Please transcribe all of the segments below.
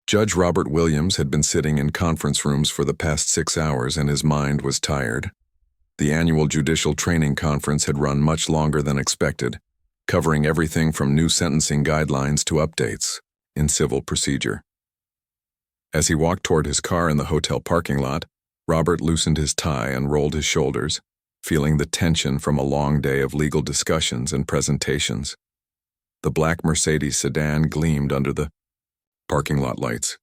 Judge Robert Williams had been sitting in conference rooms for the past 6 hours and his mind was tired. The annual judicial training conference had run much longer than expected, covering everything from new sentencing guidelines to updates in civil procedure. As he walked toward his car in the hotel parking lot, Robert loosened his tie and rolled his shoulders, feeling the tension from a long day of legal discussions and presentations. The black Mercedes sedan gleamed under the parking lot lights.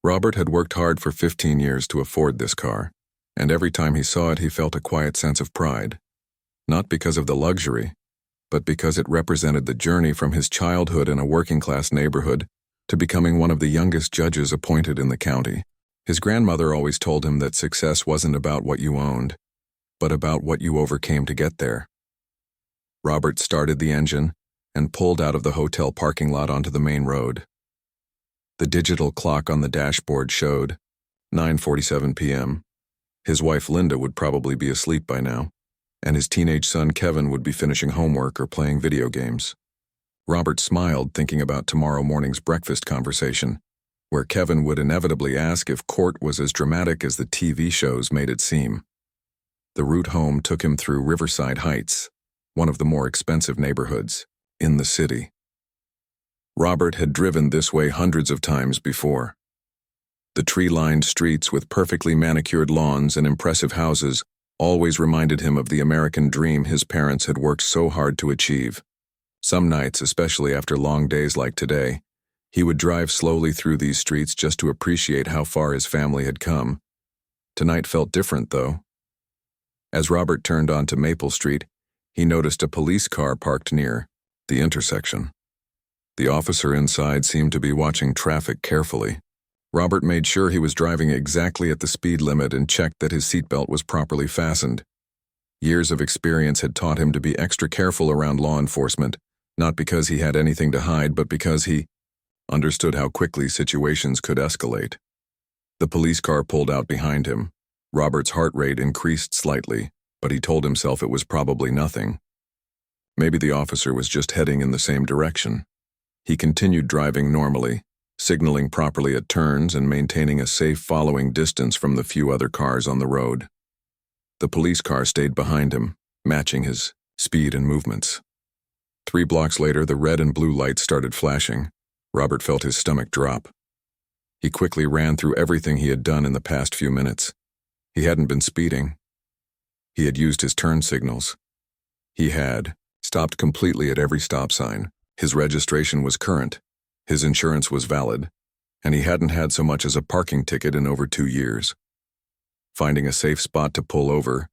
Robert had worked hard for 15 years to afford this car, and every time he saw it he felt a quiet sense of pride. Not because of the luxury, but because it represented the journey from his childhood in a working-class neighborhood to becoming one of the youngest judges appointed in the county. His grandmother always told him that success wasn't about what you owned, but about what you overcame to get there. Robert started the engine and pulled out of the hotel parking lot onto the main road. The digital clock on the dashboard showed 9:47 p.m. His wife Linda would probably be asleep by now, and his teenage son Kevin would be finishing homework or playing video games. Robert smiled thinking about tomorrow morning's breakfast conversation, where Kevin would inevitably ask if court was as dramatic as the TV shows made it seem. The route home took him through Riverside Heights, one of the more expensive neighborhoods in the city. Robert had driven this way hundreds of times before. The tree-lined streets with perfectly manicured lawns and impressive houses always reminded him of the American dream his parents had worked so hard to achieve. Some nights, especially after long days like today, he would drive slowly through these streets just to appreciate how far his family had come. Tonight felt different, though. As Robert turned onto Maple Street, he noticed a police car parked near the intersection. The officer inside seemed to be watching traffic carefully. Robert made sure he was driving exactly at the speed limit and checked that his seatbelt was properly fastened. Years of experience had taught him to be extra careful around law enforcement, not because he had anything to hide, but because he understood how quickly situations could escalate. The police car pulled out behind him. Robert's heart rate increased slightly, but he told himself it was probably nothing. Maybe the officer was just heading in the same direction. He continued driving normally, signaling properly at turns and maintaining a safe following distance from the few other cars on the road. The police car stayed behind him, matching his speed and movements. 3 blocks later, the red and blue lights started flashing. Robert felt his stomach drop. He quickly ran through everything he had done in the past few minutes. He hadn't been speeding. He had used his turn signals. He had stopped completely at every stop sign. His registration was current, his insurance was valid, and he hadn't had so much as a parking ticket in over 2 years. Finding a safe spot to pull over,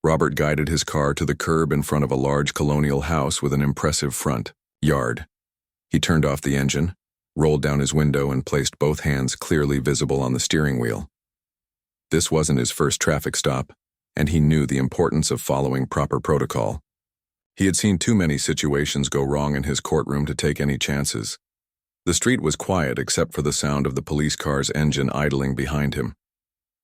Robert guided his car to the curb in front of a large colonial house with an impressive front yard. He turned off the engine, rolled down his window, and placed both hands clearly visible on the steering wheel. This wasn't his first traffic stop, and he knew the importance of following proper protocol. He had seen too many situations go wrong in his courtroom to take any chances. The street was quiet except for the sound of the police car's engine idling behind him.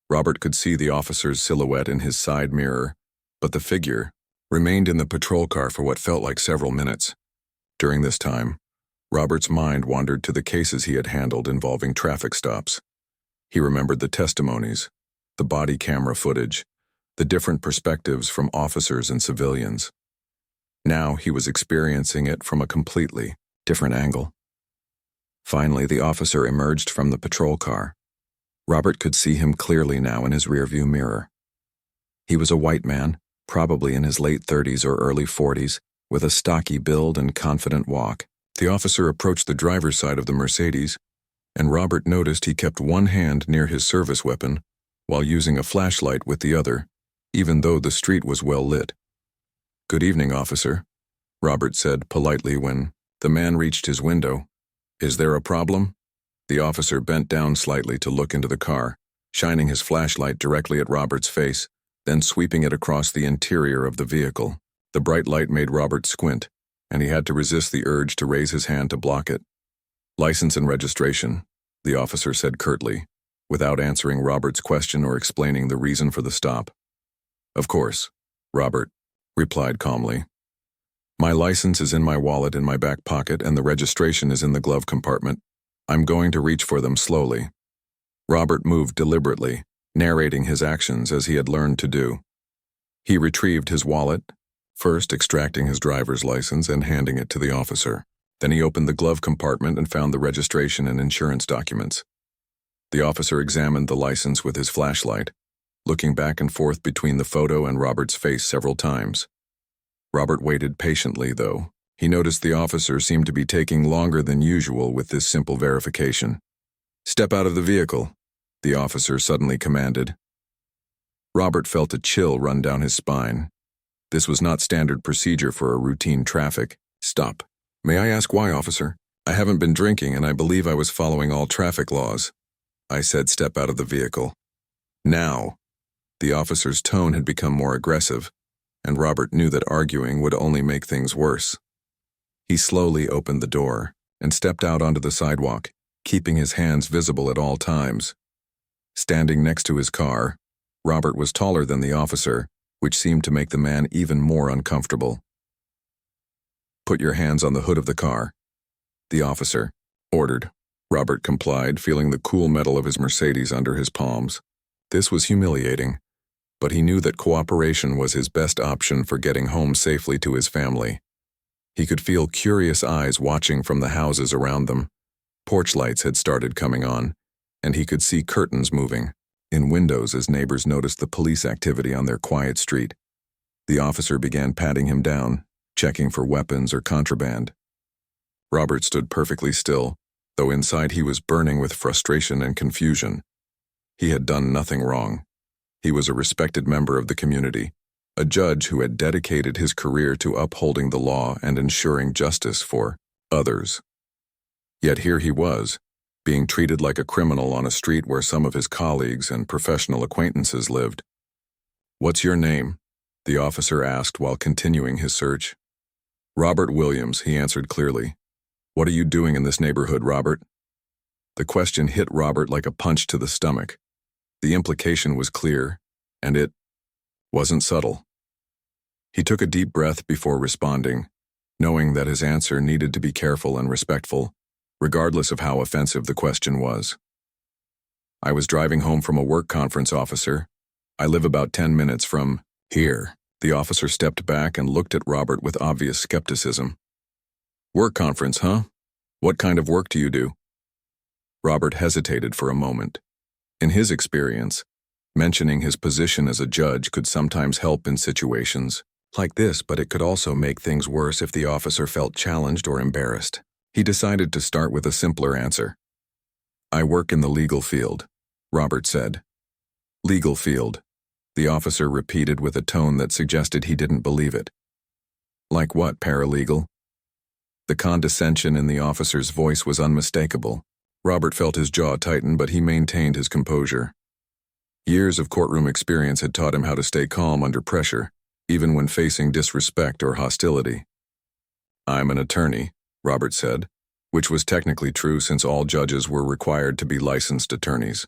Robert could see the officer's silhouette in his side mirror, but the figure remained in the patrol car for what felt like several minutes. During this time, Robert's mind wandered to the cases he had handled involving traffic stops. He remembered the testimonies, the body camera footage, the different perspectives from officers and civilians. Now he was experiencing it from a completely different angle. Finally, the officer emerged from the patrol car. Robert could see him clearly now in his rearview mirror. He was a white man, probably in his late 30s or early 40s, with a stocky build and confident walk. The officer approached the driver's side of the Mercedes, and Robert noticed he kept one hand near his service weapon while using a flashlight with the other, even though the street was well lit. "Good evening, officer," Robert said politely when the man reached his window. "Is there a problem?" The officer bent down slightly to look into the car, shining his flashlight directly at Robert's face, then sweeping it across the interior of the vehicle. The bright light made Robert squint, and he had to resist the urge to raise his hand to block it. "License and registration," the officer said curtly, without answering Robert's question or explaining the reason for the stop. "Of course," Robert replied calmly. "My license is in my wallet in my back pocket and the registration is in the glove compartment. I'm going to reach for them slowly. Robert moved deliberately, narrating his actions as he had learned to do. He retrieved his wallet, first extracting his driver's license and handing it to the officer. Then he opened the glove compartment and found the registration and insurance documents. The officer examined the license with his flashlight, looking back and forth between the photo and Robert's face several times. Robert waited patiently, though. He noticed the officer seemed to be taking longer than usual with this simple verification. "Step out of the vehicle," the officer suddenly commanded. Robert felt a chill run down his spine. This was not standard procedure for a routine traffic stop. "May I ask why, officer?" "I haven't been drinking and I believe I was following all traffic laws." I said, "Step out of the vehicle." Now. The officer's tone had become more aggressive, and Robert knew that arguing would only make things worse. He slowly opened the door and stepped out onto the sidewalk, keeping his hands visible at all times. Standing next to his car, Robert was taller than the officer, which seemed to make the man even more uncomfortable. "Put your hands on the hood of the car," the officer ordered. Robert complied, feeling the cool metal of his Mercedes under his palms. This was humiliating, but he knew that cooperation was his best option for getting home safely to his family. He could feel curious eyes watching from the houses around them. Porch lights had started coming on, and he could see curtains moving in windows as neighbors noticed the police activity on their quiet street. The officer began patting him down, checking for weapons or contraband. Robert stood perfectly still, though inside he was burning with frustration and confusion. He had done nothing wrong. He was a respected member of the community, a judge who had dedicated his career to upholding the law and ensuring justice for others. Yet here he was, being treated like a criminal on a street where some of his colleagues and professional acquaintances lived. "What's your name?" the officer asked while continuing his search. "Robert Williams," he answered clearly. "What are you doing in this neighborhood, Robert?" The question hit Robert like a punch to the stomach. The implication was clear, and it wasn't subtle. He took a deep breath before responding, knowing that his answer needed to be careful and respectful, regardless of how offensive the question was. "I was driving home from a work conference, officer. I live about 10 minutes from here." The officer stepped back and looked at Robert with obvious skepticism. "Work conference, huh? What kind of work do you do?" Robert hesitated for a moment. In his experience, mentioning his position as a judge could sometimes help in situations like this, but it could also make things worse if the officer felt challenged or embarrassed. He decided to start with a simpler answer. "I work in the legal field," Robert said. "Legal field," the officer repeated with a tone that suggested he didn't believe it. "Like what, paralegal?" The condescension in the officer's voice was unmistakable. Robert felt his jaw tighten, but he maintained his composure. Years of courtroom experience had taught him how to stay calm under pressure, even when facing disrespect or hostility. "I'm an attorney," Robert said, which was technically true since all judges were required to be licensed attorneys.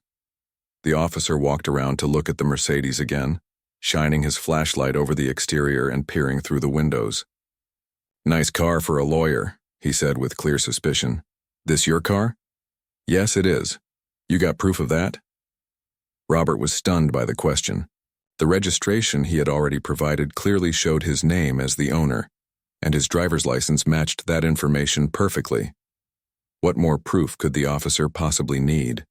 The officer walked around to look at the Mercedes again, shining his flashlight over the exterior and peering through the windows. "Nice car for a lawyer," he said with clear suspicion. "This your car?" "Yes, it is. You got proof of that?" Robert was stunned by the question. The registration he had already provided clearly showed his name as the owner, and his driver's license matched that information perfectly. What more proof could the officer possibly need?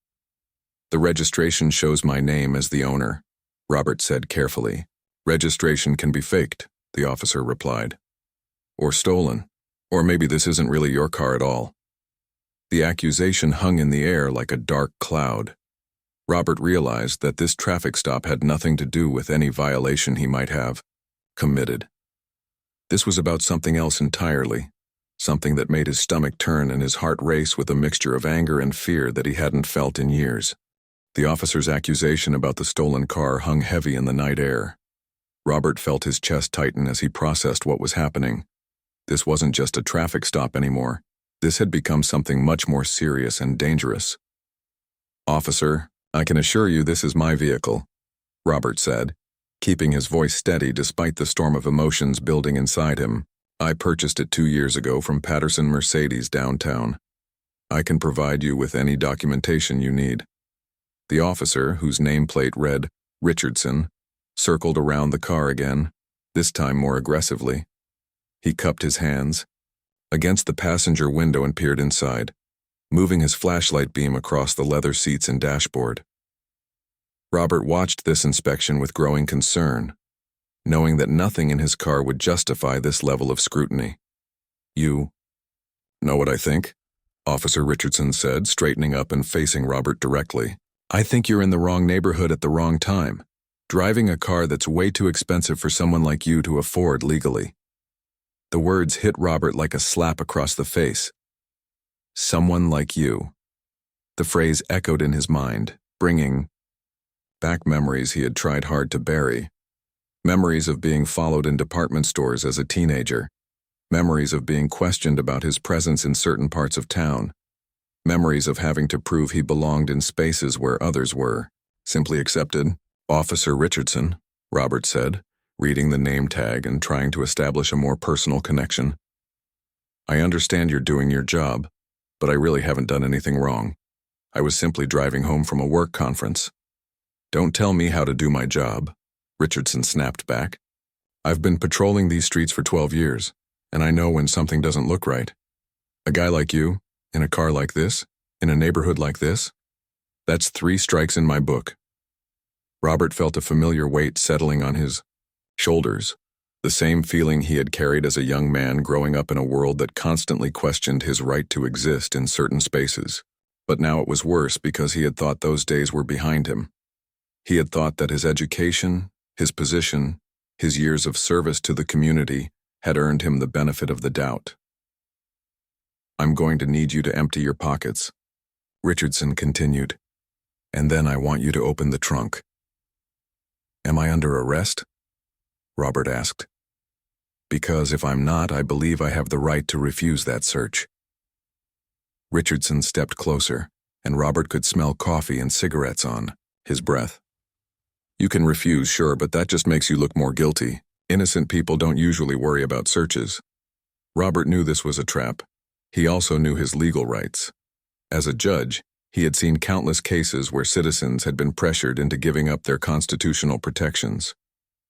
"The registration shows my name as the owner," Robert said carefully. "Registration can be faked," the officer replied. "Or stolen. Or maybe this isn't really your car at all." The accusation hung in the air like a dark cloud. Robert realized that this traffic stop had nothing to do with any violation he might have committed. This was about something else entirely, something that made his stomach turn and his heart race with a mixture of anger and fear that he hadn't felt in years. The officer's accusation about the stolen car hung heavy in the night air. Robert felt his chest tighten as he processed what was happening. This wasn't just a traffic stop anymore. This had become something much more serious and dangerous. "Officer, I can assure you this is my vehicle," Robert said, keeping his voice steady despite the storm of emotions building inside him. "I purchased it 2 years ago from Patterson Mercedes downtown." I can provide you with any documentation you need." The officer, whose nameplate read Richardson, circled around the car again, this time more aggressively. He cupped his hands against the passenger window and peered inside, moving his flashlight beam across the leather seats and dashboard. Robert watched this inspection with growing concern, knowing that nothing in his car would justify this level of scrutiny. "You know what I think?" Officer Richardson said, straightening up and facing Robert directly. "I think you're in the wrong neighborhood at the wrong time, driving a car that's way too expensive for someone like you to afford legally." The words hit Robert like a slap across the face. Someone like you. The phrase echoed in his mind, bringing back memories he had tried hard to bury. Memories of being followed in department stores as a teenager. Memories of being questioned about his presence in certain parts of town. Memories of having to prove he belonged in spaces where others were simply accepted. "Officer Richardson," Robert said, reading the name tag and trying to establish a more personal connection. "I understand you're doing your job, but I really haven't done anything wrong. I was simply driving home from a work conference." "Don't tell me how to do my job," Richardson snapped back. "I've been patrolling these streets for 12 years, and I know when something doesn't look right. A guy like you, in a car like this, in a neighborhood like this, that's 3 strikes in my book." Robert felt a familiar weight settling on his shoulders, the same feeling he had carried as a young man growing up in a world that constantly questioned his right to exist in certain spaces. But now it was worse because he had thought those days were behind him. He had thought that his education, his position, his years of service to the community had earned him the benefit of the doubt. "I'm going to need you to empty your pockets," Richardson continued. "And then I want you to open the trunk." "Am I under arrest?" Robert asked. "Because if I'm not, I believe I have the right to refuse that search." Richardson stepped closer, and Robert could smell coffee and cigarettes on his breath. "You can refuse, sure, but that just makes you look more guilty. Innocent people don't usually worry about searches." Robert knew this was a trap. He also knew his legal rights. As a judge, he had seen countless cases where citizens had been pressured into giving up their constitutional protections.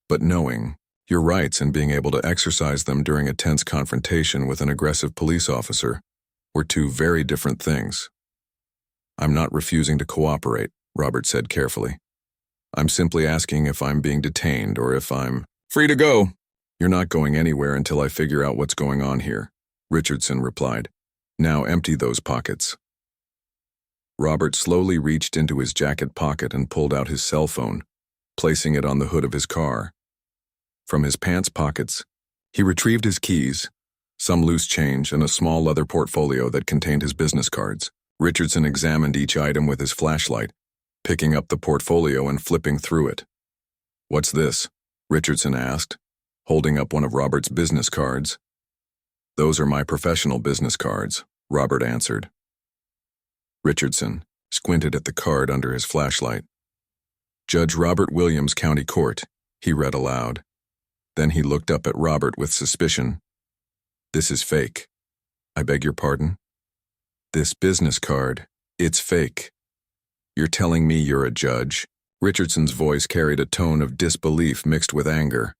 But knowing your rights and being able to exercise them during a tense confrontation with an aggressive police officer were 2 very different things. "I'm not refusing to cooperate," Robert said carefully. "I'm simply asking if I'm being detained or if I'm free to go." "You're not going anywhere until I figure out what's going on here," Richardson replied. "Now empty those pockets." Robert slowly reached into his jacket pocket and pulled out his cell phone, placing it on the hood of his car. From his pants pockets, he retrieved his keys, some loose change, and a small leather portfolio that contained his business cards. Richardson examined each item with his flashlight, picking up the portfolio and flipping through it. "What's this?" Richardson asked, holding up one of Robert's business cards. "Those are my professional business cards," Robert answered. Richardson squinted at the card under his flashlight. "Judge Robert Williams, County Court," he read aloud. Then he looked up at Robert with suspicion. "This is fake." "I beg your pardon?" "This business card, it's fake." "You're telling me you're a judge?" Richardson's voice carried a tone of disbelief mixed with anger,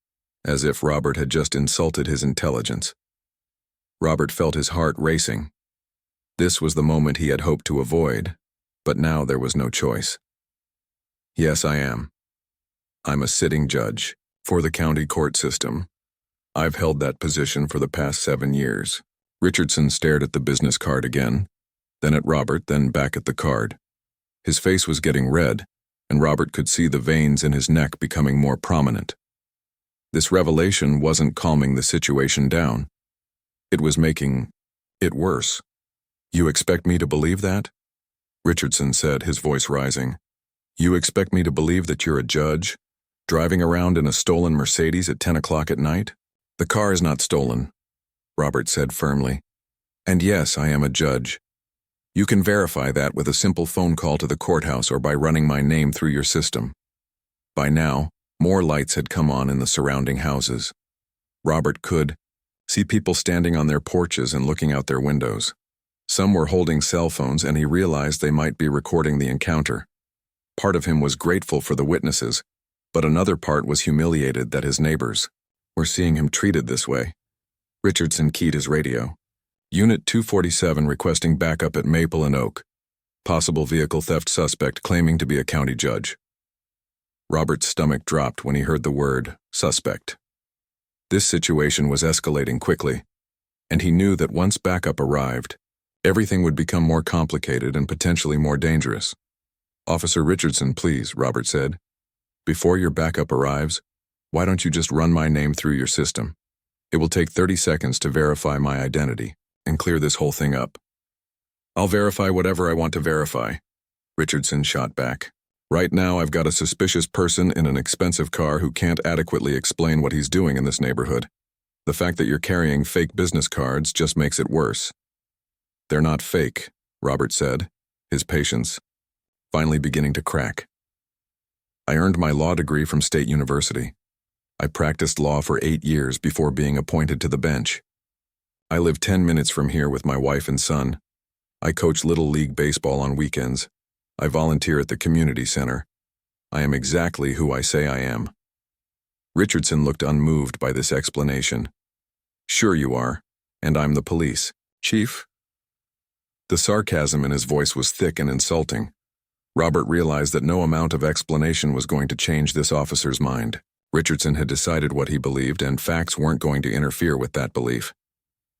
as if Robert had just insulted his intelligence. Robert felt his heart racing. This was the moment he had hoped to avoid, but now there was no choice. "Yes, I am. I'm a sitting judge for the county court system. I've held that position for the past 7 years." Richardson stared at the business card again, then at Robert, then back at the card. His face was getting red, and Robert could see the veins in his neck becoming more prominent. This revelation wasn't calming the situation down. It was making it worse. "You expect me to believe that?" Richardson said, his voice rising. "You expect me to believe that you're a judge, driving around in a stolen Mercedes at 10 o'clock at night?" "The car is not stolen," Robert said firmly. "And yes, I am a judge. You can verify that with a simple phone call to the courthouse or by running my name through your system." By now, more lights had come on in the surrounding houses. Robert could see people standing on their porches and looking out their windows. Some were holding cell phones, and he realized they might be recording the encounter. Part of him was grateful for the witnesses, but another part was humiliated that his neighbors were seeing him treated this way. Richardson keyed his radio. Unit 247 requesting backup at Maple and Oak. Possible vehicle theft suspect claiming to be a county judge. Robert's stomach dropped when he heard the word suspect. This situation was escalating quickly, and he knew that once backup arrived, everything would become more complicated and potentially more dangerous. "Officer Richardson, please," Robert said. "Before your backup arrives, why don't you just run my name through your system? It will take 30 seconds to verify my identity and clear this whole thing up." "I'll verify whatever I want to verify," Richardson shot back. "Right now I've got a suspicious person in an expensive car who can't adequately explain what he's doing in this neighborhood. The fact that you're carrying fake business cards just makes it worse." "They're not fake," Robert said, his patience finally beginning to crack. "I earned my law degree from State University. I practiced law for 8 years before being appointed to the bench. I live 10 minutes from here with my wife and son. I coach Little League baseball on weekends. I volunteer at the community center. I am exactly who I say I am." Richardson looked unmoved by this explanation. "Sure you are, and I'm the police, Chief." The sarcasm in his voice was thick and insulting. Robert realized that no amount of explanation was going to change this officer's mind. Richardson had decided what he believed, and facts weren't going to interfere with that belief.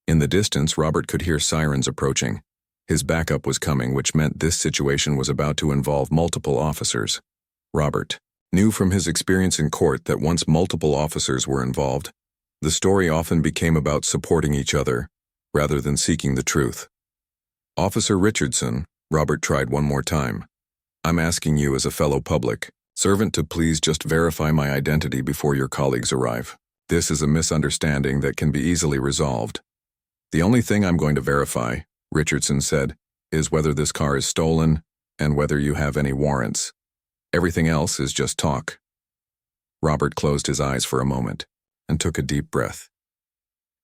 In the distance, Robert could hear sirens approaching. His backup was coming, which meant this situation was about to involve multiple officers. Robert knew from his experience in court that once multiple officers were involved, the story often became about supporting each other rather than seeking the truth. "Officer Richardson," Robert tried one more time. "I'm asking you as a fellow public servant to please just verify my identity before your colleagues arrive. This is a misunderstanding that can be easily resolved." "The only thing I'm going to verify," Richardson said, "is whether this car is stolen and whether you have any warrants. Everything else is just talk." Robert closed his eyes for a moment and took a deep breath.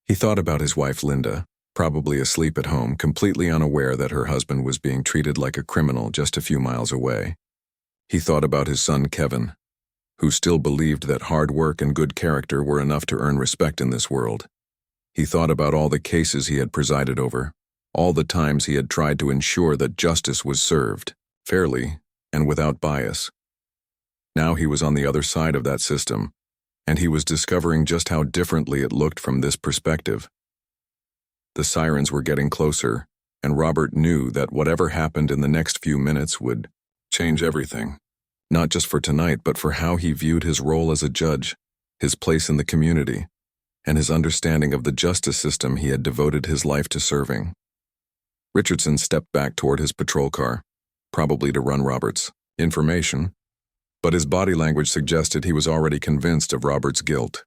He thought about his wife Linda, probably asleep at home, completely unaware that her husband was being treated like a criminal just a few miles away. He thought about his son Kevin, who still believed that hard work and good character were enough to earn respect in this world. He thought about all the cases he had presided over, all the times he had tried to ensure that justice was served, fairly and without bias. Now he was on the other side of that system, and he was discovering just how differently it looked from this perspective. The sirens were getting closer, and Robert knew that whatever happened in the next few minutes would change everything, not just for tonight, but for how he viewed his role as a judge, his place in the community, and his understanding of the justice system he had devoted his life to serving. Richardson stepped back toward his patrol car, probably to run Robert's information, but his body language suggested he was already convinced of Robert's guilt.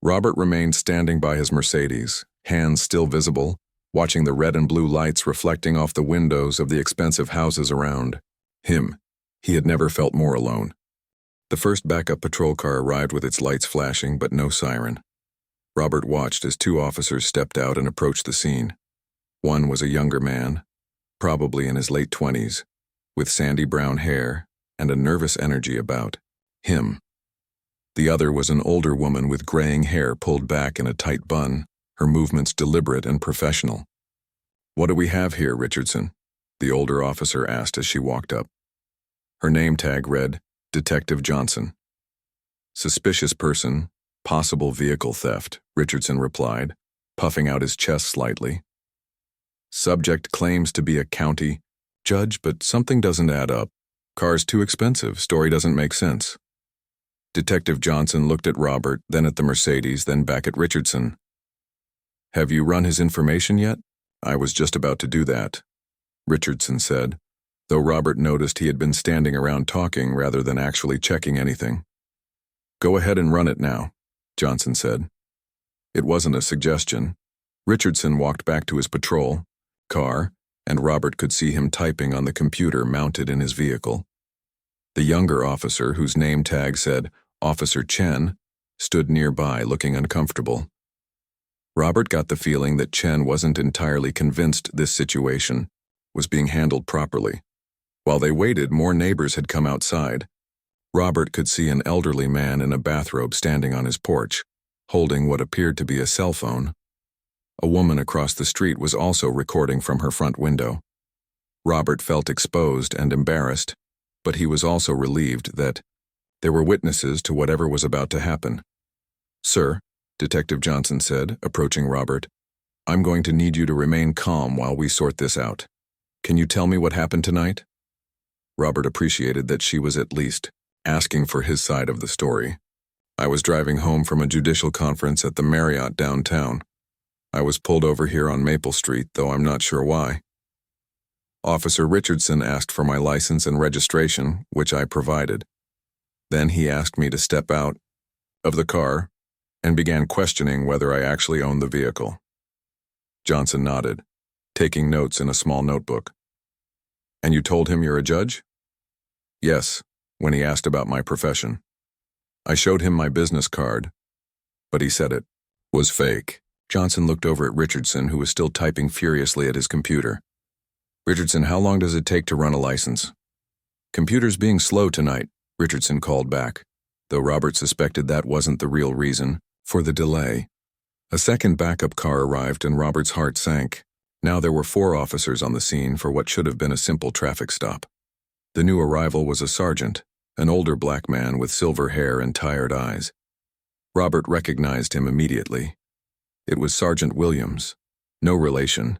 Robert remained standing by his Mercedes, hands still visible, watching the red and blue lights reflecting off the windows of the expensive houses around him. He had never felt more alone. The first backup patrol car arrived with its lights flashing, but no siren. Robert watched as 2 officers stepped out and approached the scene. One was a younger man, probably in his late 20s, with sandy brown hair and a nervous energy about him. The other was an older woman with graying hair pulled back in a tight bun, her movements deliberate and professional. "What do we have here, Richardson?" the older officer asked as she walked up. Her name tag read, Detective Johnson. "Suspicious person, possible vehicle theft," Richardson replied, puffing out his chest slightly. "Subject claims to be a county judge, but something doesn't add up. Car's too expensive, story doesn't make sense." Detective Johnson looked at Robert, then at the Mercedes, then back at Richardson. "Have you run his information yet?" "I was just about to do that," Richardson said, though Robert noticed he had been standing around talking rather than actually checking anything. "Go ahead and run it now," Johnson said. It wasn't a suggestion. Richardson walked back to his patrol car, and Robert could see him typing on the computer mounted in his vehicle. The younger officer, whose name tag said Officer Chen, stood nearby looking uncomfortable. Robert got the feeling that Chen wasn't entirely convinced this situation was being handled properly. While they waited, more neighbors had come outside. Robert could see an elderly man in a bathrobe standing on his porch, holding what appeared to be a cell phone. A woman across the street was also recording from her front window. Robert felt exposed and embarrassed, but he was also relieved that there were witnesses to whatever was about to happen. "Sir," Detective Johnson said, approaching Robert, "I'm going to need you to remain calm while we sort this out. Can you tell me what happened tonight?" Robert appreciated that she was at least asking for his side of the story. "I was driving home from a judicial conference at the Marriott downtown. I was pulled over here on Maple Street, though I'm not sure why. Officer Richardson asked for my license and registration, which I provided. Then he asked me to step out of the car and began questioning whether I actually owned the vehicle." Johnson nodded, taking notes in a small notebook. "And you told him you're a judge?" "Yes, when he asked about my profession. I showed him my business card, but he said it was fake." Johnson looked over at Richardson, who was still typing furiously at his computer. "Richardson, how long does it take to run a license?" "Computer's being slow tonight," Richardson called back, though Robert suspected that wasn't the real reason for the delay. A second backup car arrived and Robert's heart sank. Now there were 4 officers on the scene for what should have been a simple traffic stop. The new arrival was a sergeant, an older black man with silver hair and tired eyes. Robert recognized him immediately. It was Sergeant Williams, no relation,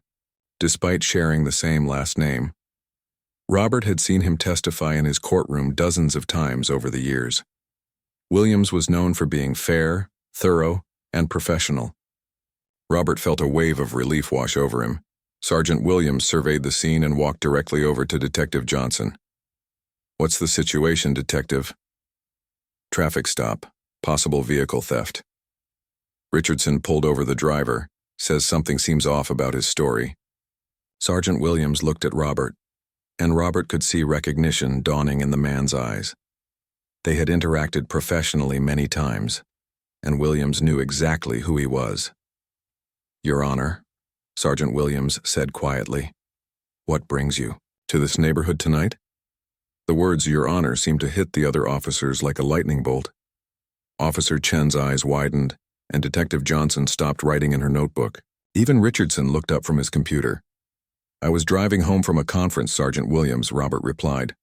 despite sharing the same last name. Robert had seen him testify in his courtroom dozens of times over the years. Williams was known for being fair, thorough, and professional. Robert felt a wave of relief wash over him. Sergeant Williams surveyed the scene and walked directly over to Detective Johnson. "What's the situation, Detective?" "Traffic stop. Possible vehicle theft." Richardson pulled over the driver, says something seems off about his story. Sergeant Williams looked at Robert, and Robert could see recognition dawning in the man's eyes. They had interacted professionally many times, and Williams knew exactly who he was. "Your Honor," Sergeant Williams said quietly, "what brings you to this neighborhood tonight?" The words "Your Honor" seemed to hit the other officers like a lightning bolt. Officer Chen's eyes widened, and Detective Johnson stopped writing in her notebook. Even Richardson looked up from his computer. "I was driving home from a conference, Sergeant Williams," Robert replied.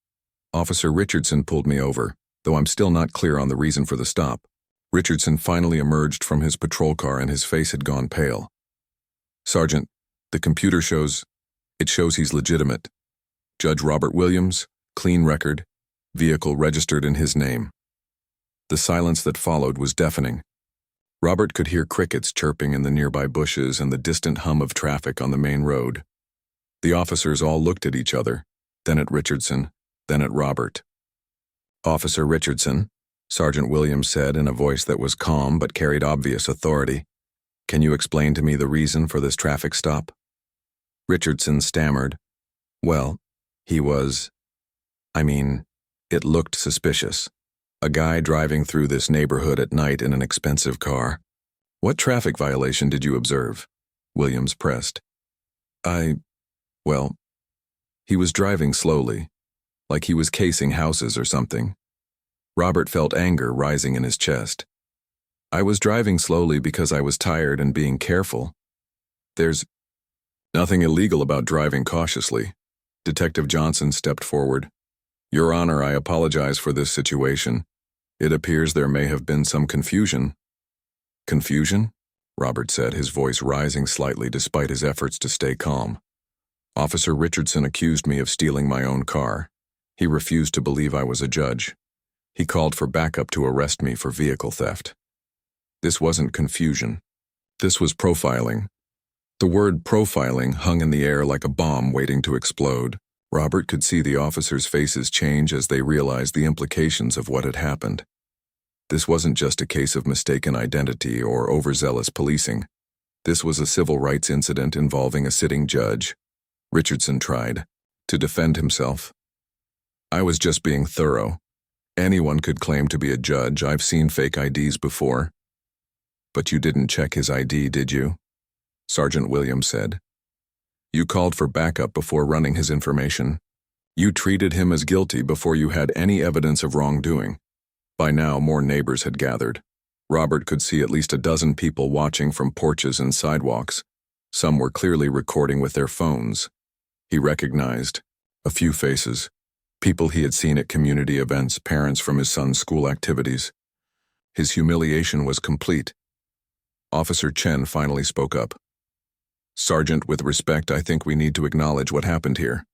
"Officer Richardson pulled me over, though I'm still not clear on the reason for the stop." Richardson finally emerged from his patrol car and his face had gone pale. "Sergeant, the computer shows he's legitimate. Judge Robert Williams, clean record, vehicle registered in his name." The silence that followed was deafening. Robert could hear crickets chirping in the nearby bushes and the distant hum of traffic on the main road. The officers all looked at each other, then at Richardson, then at Robert. "Officer Richardson," Sergeant Williams said in a voice that was calm but carried obvious authority, "can you explain to me the reason for this traffic stop?" Richardson stammered. "Well, it looked suspicious. A guy driving through this neighborhood at night in an expensive car." "What traffic violation did you observe?" Williams pressed. He was driving slowly, like he was casing houses or something." Robert felt anger rising in his chest. "I was driving slowly because I was tired and being careful. There's nothing illegal about driving cautiously." Detective Johnson stepped forward. "Your Honor, I apologize for this situation. It appears there may have been some confusion." "Confusion?" Robert said, his voice rising slightly despite his efforts to stay calm. "Officer Richardson accused me of stealing my own car. He refused to believe I was a judge. He called for backup to arrest me for vehicle theft. This wasn't confusion. This was profiling." The word profiling hung in the air like a bomb waiting to explode. Robert could see the officers' faces change as they realized the implications of what had happened. This wasn't just a case of mistaken identity or overzealous policing. This was a civil rights incident involving a sitting judge. Richardson tried to defend himself. "I was just being thorough. Anyone could claim to be a judge. I've seen fake IDs before." "But you didn't check his ID, did you?" Sergeant Williams said. You called for backup before running his information. You treated him as guilty before you had any evidence of wrongdoing. By now, more neighbors had gathered. Robert could see at least a dozen people watching from porches and sidewalks. Some were clearly recording with their phones. He recognized a few faces, people he had seen at community events, parents from his son's school activities. His humiliation was complete. Officer Chen finally spoke up. Sergeant, with respect, I think we need to acknowledge what happened here.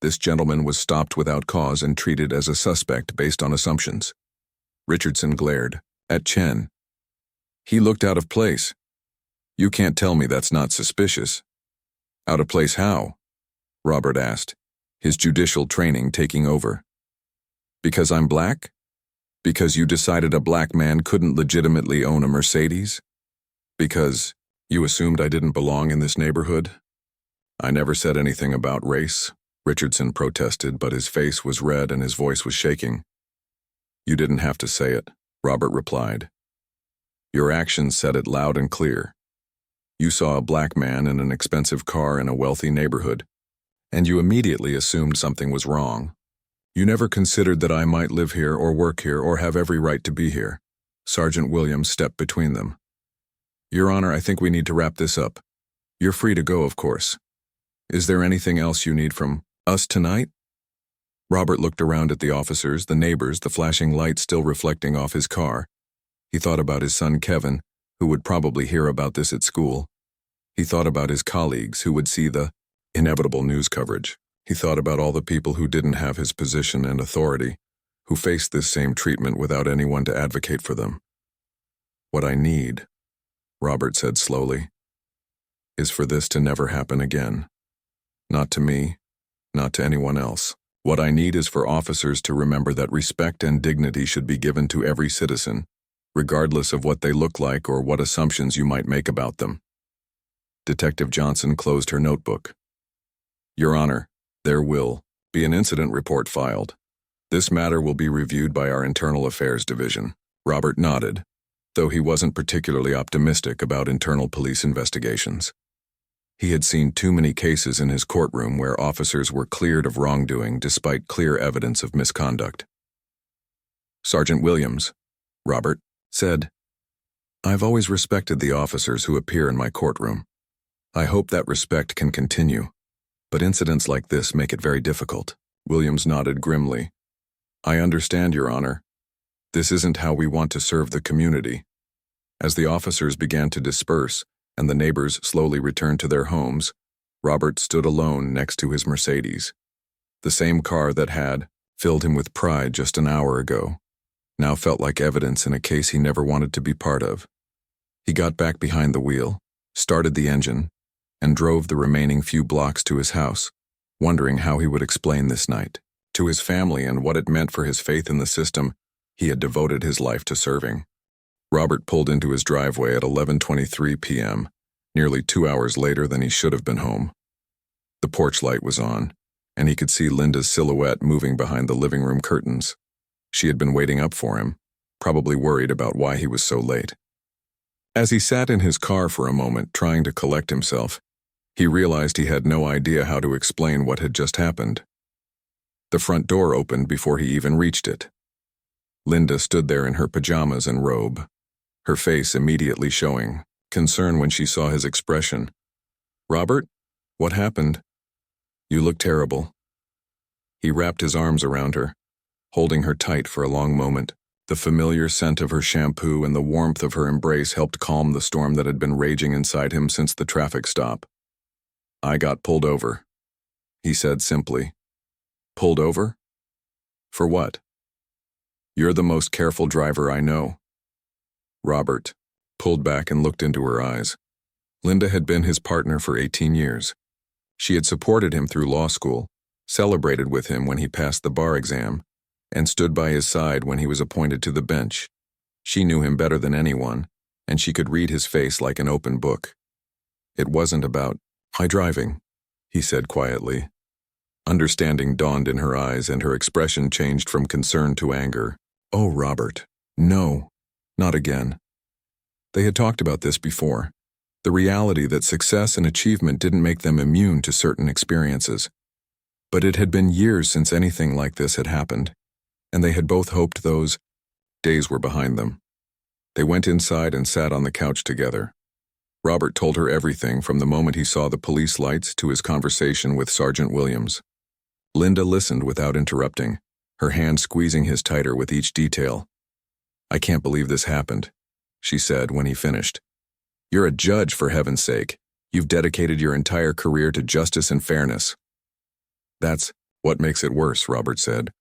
This gentleman was stopped without cause and treated as a suspect based on assumptions. Richardson glared at Chen. He looked out of place. You can't tell me that's not suspicious. Out of place how? Robert asked, his judicial training taking over. Because I'm black? Because you decided a black man couldn't legitimately own a Mercedes? Because you assumed I didn't belong in this neighborhood? I never said anything about race, Richardson protested, but his face was red and his voice was shaking. You didn't have to say it, Robert replied. Your actions said it loud and clear. You saw a black man in an expensive car in a wealthy neighborhood, and you immediately assumed something was wrong. You never considered that I might live here or work here or have every right to be here. Sergeant Williams stepped between them. Your Honor, I think we need to wrap this up. You're free to go, of course. Is there anything else you need from us tonight? Robert looked around at the officers, the neighbors, the flashing lights still reflecting off his car. He thought about his son Kevin, who would probably hear about this at school. He thought about his colleagues who would see the inevitable news coverage. He thought about all the people who didn't have his position and authority, who faced this same treatment without anyone to advocate for them. What I need, Robert said slowly, is for this to never happen again. Not to me, not to anyone else. What I need is for officers to remember that respect and dignity should be given to every citizen, regardless of what they look like or what assumptions you might make about them. Detective Johnson closed her notebook. Your Honor, there will be an incident report filed. This matter will be reviewed by our Internal Affairs Division. Robert nodded, though he wasn't particularly optimistic about internal police investigations. He had seen too many cases in his courtroom where officers were cleared of wrongdoing despite clear evidence of misconduct. Sergeant Williams, Robert said, I've always respected the officers who appear in my courtroom. I hope that respect can continue, but incidents like this make it very difficult. Williams nodded grimly. I understand, Your Honor. This isn't how we want to serve the community. As the officers began to disperse, and the neighbors slowly returned to their homes, Robert stood alone next to his Mercedes. The same car that had filled him with pride just an hour ago now felt like evidence in a case he never wanted to be part of. He got back behind the wheel, started the engine, and drove the remaining few blocks to his house, wondering how he would explain this night to his family and what it meant for his faith in the system he had devoted his life to serving. Robert pulled into his driveway at 11:23 p.m., nearly 2 hours later than he should have been home. The porch light was on, and he could see Linda's silhouette moving behind the living room curtains. She had been waiting up for him, probably worried about why he was so late. As he sat in his car for a moment, trying to collect himself, he realized he had no idea how to explain what had just happened. The front door opened before he even reached it. Linda stood there in her pajamas and robe, her face immediately showing concern when she saw his expression. Robert, what happened? You look terrible. He wrapped his arms around her, holding her tight for a long moment. The familiar scent of her shampoo and the warmth of her embrace helped calm the storm that had been raging inside him since the traffic stop. I got pulled over, he said simply. Pulled over? For what? You're the most careful driver I know. Robert pulled back and looked into her eyes. Linda had been his partner for 18 years. She had supported him through law school, celebrated with him when he passed the bar exam, and stood by his side when he was appointed to the bench. She knew him better than anyone, and she could read his face like an open book. It wasn't about my driving, he said quietly. Understanding dawned in her eyes, and her expression changed from concern to anger. Oh, Robert, no, not again. They had talked about this before. The reality that success and achievement didn't make them immune to certain experiences. But it had been years since anything like this had happened, and they had both hoped those days were behind them. They went inside and sat on the couch together. Robert told her everything from the moment he saw the police lights to his conversation with Sergeant Williams. Linda listened without interrupting, her hand squeezing his tighter with each detail. "I can't believe this happened," she said when he finished. "You're a judge, for heaven's sake. You've dedicated your entire career to justice and fairness." "That's what makes it worse," Robert said.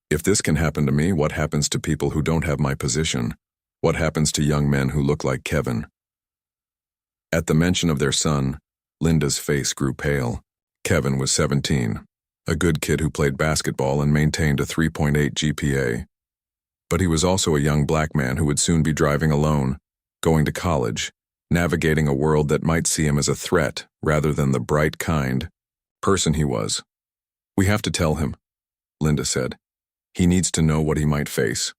"If this can happen to me, what happens to people who don't have my position? What happens to young men who look like Kevin?" At the mention of their son, Linda's face grew pale. Kevin was 17, a good kid who played basketball and maintained a 3.8 GPA. But he was also a young black man who would soon be driving alone, going to college, navigating a world that might see him as a threat rather than the bright, kind person he was. "We have to tell him," Linda said. "He needs to know what he might face."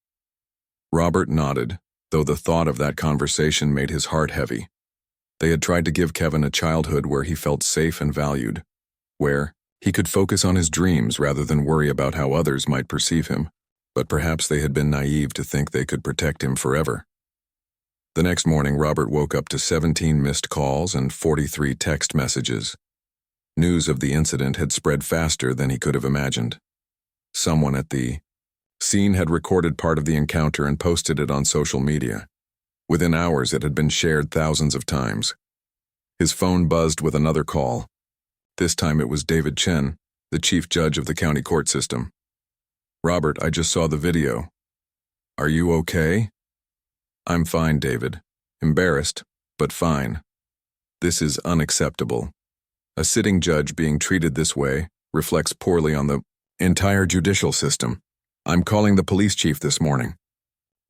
Robert nodded, though the thought of that conversation made his heart heavy. They had tried to give Kevin a childhood where he felt safe and valued, where he could focus on his dreams rather than worry about how others might perceive him, but perhaps they had been naive to think they could protect him forever. The next morning, Robert woke up to 17 missed calls and 43 text messages. News of the incident had spread faster than he could have imagined. Someone at the scene had recorded part of the encounter and posted it on social media. Within hours, it had been shared thousands of times. His phone buzzed with another call. This time it was David Chen, the chief judge of the county court system. "Robert, I just saw the video. Are you okay?" "I'm fine, David. Embarrassed, but fine. This is unacceptable. A sitting judge being treated this way reflects poorly on the entire judicial system. I'm calling the police chief this morning."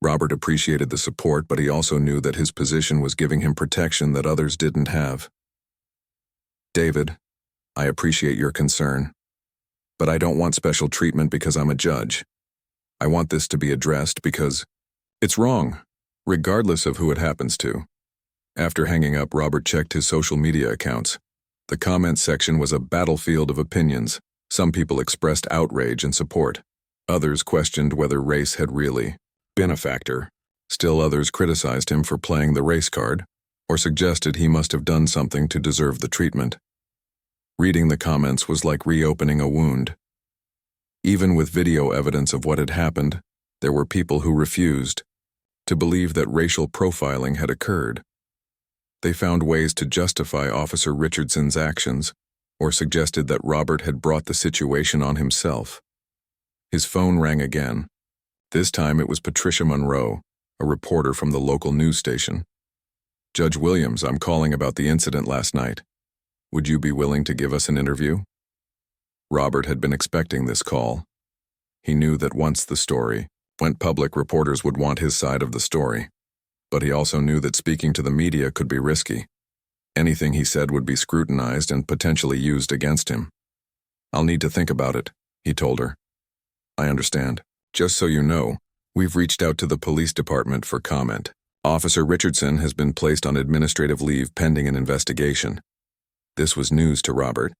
Robert appreciated the support, but he also knew that his position was giving him protection that others didn't have. "David, I appreciate your concern, but I don't want special treatment because I'm a judge. I want this to be addressed because it's wrong, regardless of who it happens to." After hanging up, Robert checked his social media accounts. The comments section was a battlefield of opinions. Some people expressed outrage and support. Others questioned whether race had really been a factor. Still others criticized him for playing the race card, or suggested he must have done something to deserve the treatment. Reading the comments was like reopening a wound. Even with video evidence of what had happened, there were people who refused to believe that racial profiling had occurred. They found ways to justify Officer Richardson's actions, or suggested that Robert had brought the situation on himself. His phone rang again. This time it was Patricia Monroe, a reporter from the local news station. "Judge Williams, I'm calling about the incident last night. Would you be willing to give us an interview?" Robert had been expecting this call. He knew that once the story went public, reporters would want his side of the story. But he also knew that speaking to the media could be risky. Anything he said would be scrutinized and potentially used against him. "I'll need to think about it," he told her. "I understand. Just so you know, we've reached out to the police department for comment. Officer Richardson has been placed on administrative leave pending an investigation." This was news to Robert.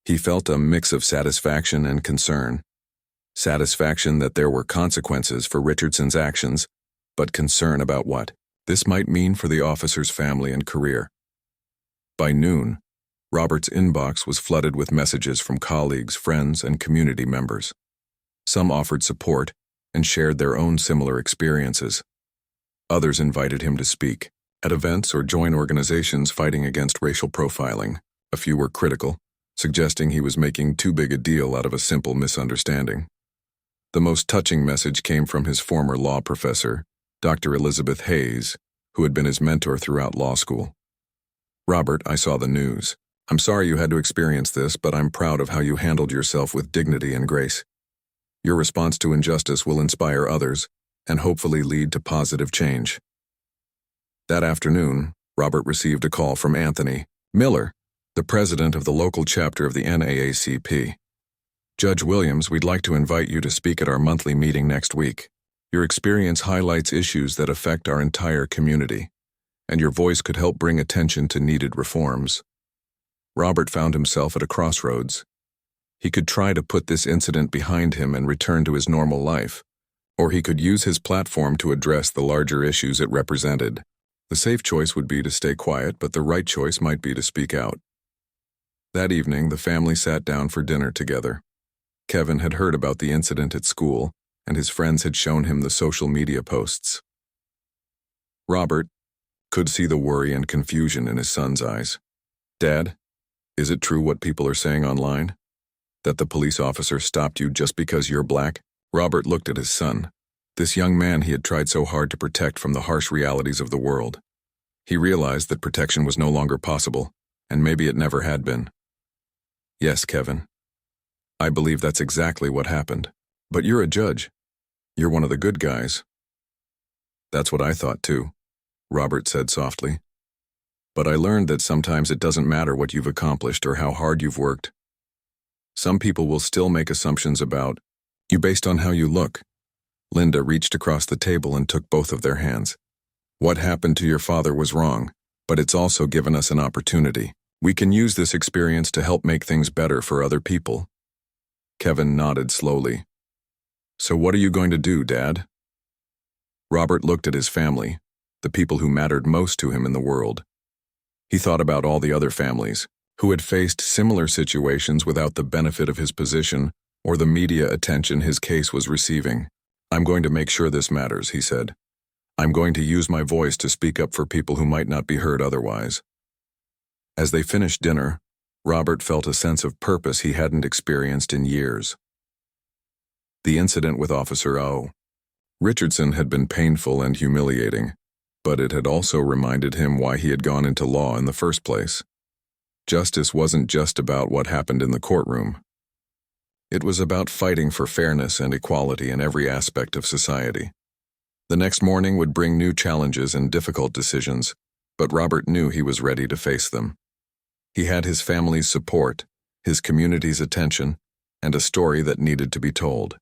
He felt a mix of satisfaction and concern. Satisfaction that there were consequences for Richardson's actions, but concern about what this might mean for the officer's family and career. By noon, Robert's inbox was flooded with messages from colleagues, friends, and community members. Some offered support and shared their own similar experiences. Others invited him to speak at events or join organizations fighting against racial profiling. A few were critical, suggesting he was making too big a deal out of a simple misunderstanding. The most touching message came from his former law professor, Dr. Elizabeth Hayes, who had been his mentor throughout law school. "Robert, I saw the news. I'm sorry you had to experience this, but I'm proud of how you handled yourself with dignity and grace. Your response to injustice will inspire others and hopefully lead to positive change." That afternoon, Robert received a call from Anthony Miller, the president of the local chapter of the NAACP. "Judge Williams, we'd like to invite you to speak at our monthly meeting next week. Your experience highlights issues that affect our entire community. and your voice could help bring attention to needed reforms. Robert found himself at a crossroads. He could try to put this incident behind him and return to his normal life, or he could use his platform to address the larger issues it represented. The safe choice would be to stay quiet, but the right choice might be to speak out. That evening, the family sat down for dinner together. Kevin had heard about the incident at school, and his friends had shown him the social media posts. Robert could see the worry and confusion in his son's eyes. "Dad, is it true what people are saying online? That the police officer stopped you just because you're black?" Robert looked at his son, this young man he had tried so hard to protect from the harsh realities of the world. He realized that protection was no longer possible, and maybe it never had been. "Yes, Kevin. I believe that's exactly what happened. But you're a judge. You're one of the good guys." "That's what I thought too," Robert said softly. "But I learned that sometimes it doesn't matter what you've accomplished or how hard you've worked. Some people will still make assumptions about you based on how you look." Linda reached across the table and took both of their hands. "What happened to your father was wrong, but it's also given us an opportunity. We can use this experience to help make things better for other people." Kevin nodded slowly. "So what are you going to do, Dad?" Robert looked at his family, the people who mattered most to him in the world. He thought about all the other families who had faced similar situations without the benefit of his position or the media attention his case was receiving. "I'm going to make sure this matters," he said. "I'm going to use my voice to speak up for people who might not be heard otherwise." As they finished dinner, Robert felt a sense of purpose he hadn't experienced in years. The incident with Officer O. Richardson had been painful and humiliating, but it had also reminded him why he had gone into law in the first place. Justice wasn't just about what happened in the courtroom. It was about fighting for fairness and equality in every aspect of society. The next morning would bring new challenges and difficult decisions, but Robert knew he was ready to face them. He had his family's support, his community's attention, and a story that needed to be told.